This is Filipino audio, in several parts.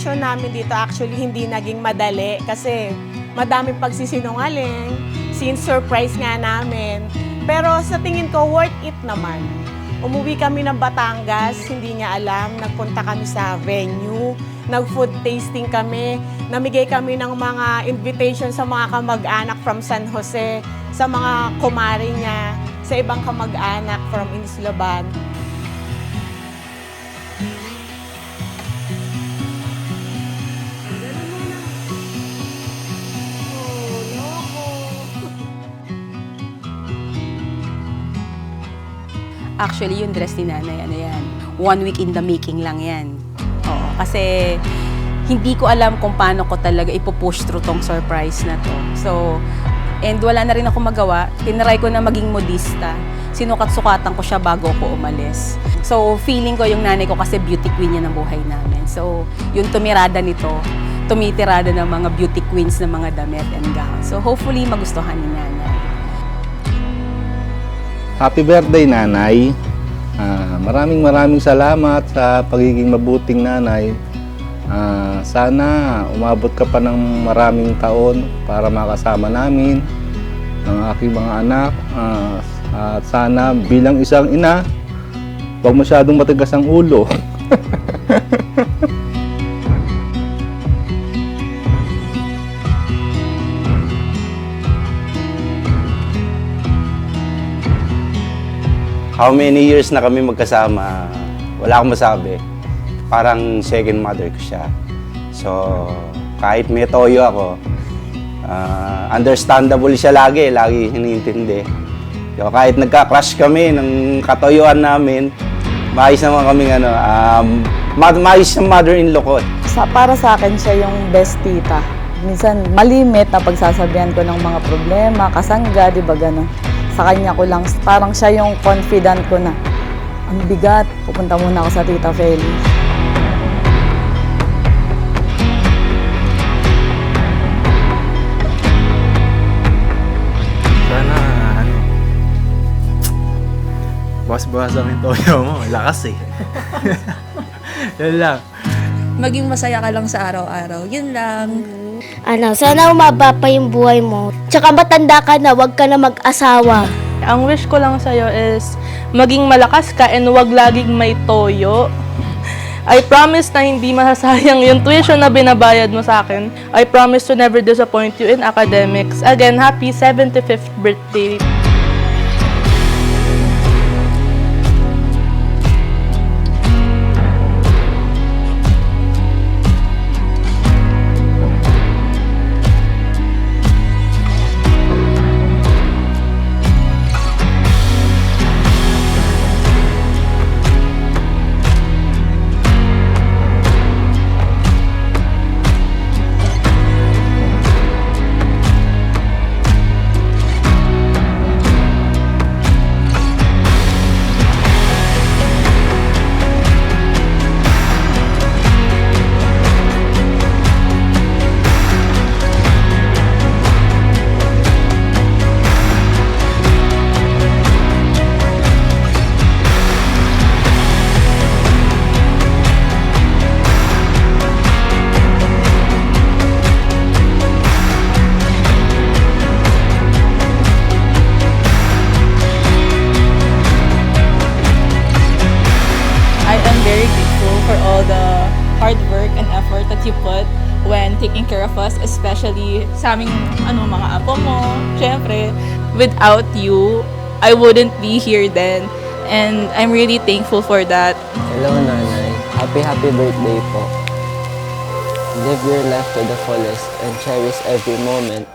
sitwasyon namin dito actually hindi naging madali kasi madaming pagsisinungaling, since surprise nga namin. Pero sa tingin ko, worth it naman. Umuwi kami ng Batangas, hindi niya alam, nagpunta kami sa venue, nag-food tasting kami, namigay kami ng mga invitation sa mga kamag-anak from San Jose, sa mga kumari niya, sa ibang kamag-anak from Inslaban. Actually, yung dress ni nanay, ano yan, 1 week in the making lang yan. Oo, kasi hindi ko alam kung paano ko talaga ipupush through tong surprise na to. So, and wala na rin ako magawa. Tinry ko na maging modista. Sinukat-sukatan ko siya bago ako umalis. So, feeling ko yung nanay ko kasi beauty queen niya ng buhay namin. So, yung tumirada nito, tumitirada ng mga beauty queens ng mga damit and gown. So, hopefully, magustuhan ni nanay. Happy birthday, Nanay. Maraming salamat sa pagiging mabuting nanay. Sana umabot ka pa ng maraming taon para makasama namin ng aking mga anak. At sana bilang isang ina, huwag masyadong matigas ang ulo. How many years na kami magkasama, wala akong masabi. Parang second mother ko siya. So, kahit may toyo ako, understandable siya lagi hinintindi. So, kahit nagka-crush kami ng katoyoan namin, maayos naman kaming maayos yung mother-in-law ko. Para sa akin, siya yung best tita. Minsan, malimit na pagsasabihan ko ng mga problema, kasangga, di ba gano'n? Sa kanya ko lang, parang siya yung confident ko na, ang bigat, pupunta muna ako sa Tita Feli. Sana, bukas-bukasan yung toyo mo, lakas eh. Yun lang. Maging masaya ka lang sa araw-araw. Yun lang. Sana umaba pa yung buhay mo. Tsaka matanda ka na, wag ka na mag-asawa. Ang wish ko lang sa'yo is maging malakas ka and wag laging may toyo. I promise na hindi masasayang yung tuition na binabayad mo sa akin. I promise to never disappoint you in academics. Again, happy 75th birthday. hard work and effort that you put when taking care of us, especially sa aming mga apo mo. Siyempre, without you, I wouldn't be here then. And I'm really thankful for that. Hello, Nanay. Happy birthday po. Live your life to the fullest and cherish every moment.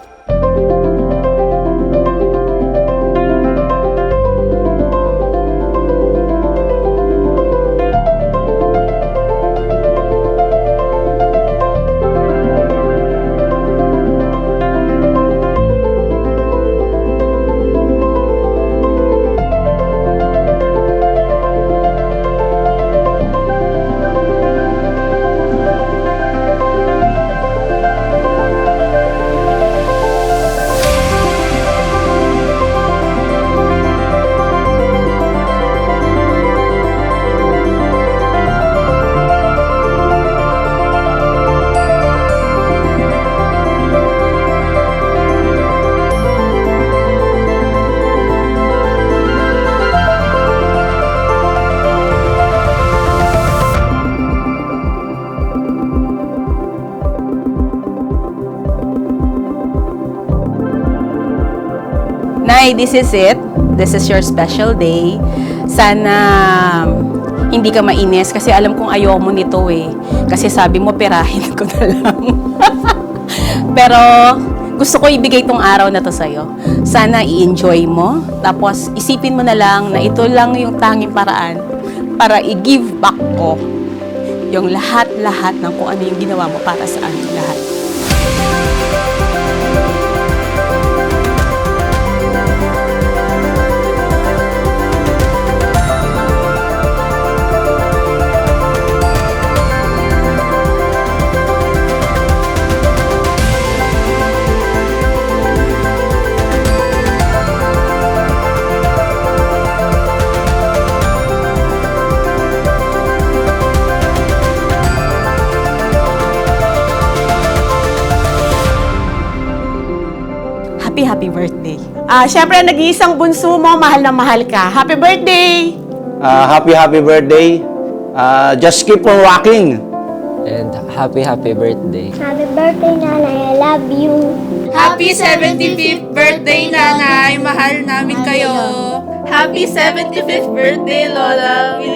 Nay, this is it. This is your special day. Sana hindi ka mainis kasi alam kong ayaw mo nito eh. Kasi sabi mo, perahin ko na lang. Pero gusto ko ibigay tong araw na to sa'yo. Sana i-enjoy mo. Tapos isipin mo na lang na ito lang yung tanging paraan para i-give back ko yung lahat-lahat ng kung ano yung ginawa mo para sa amin lahat. Happy birthday. Siyempre, nag-iisang bunso mo, mahal na mahal ka. Happy birthday! Happy birthday. Just keep on rocking. And happy birthday. Happy birthday, Nanay. I love you. Happy 75th birthday, Nanay! Mahal namin kayo! Happy 75th birthday, Lola! We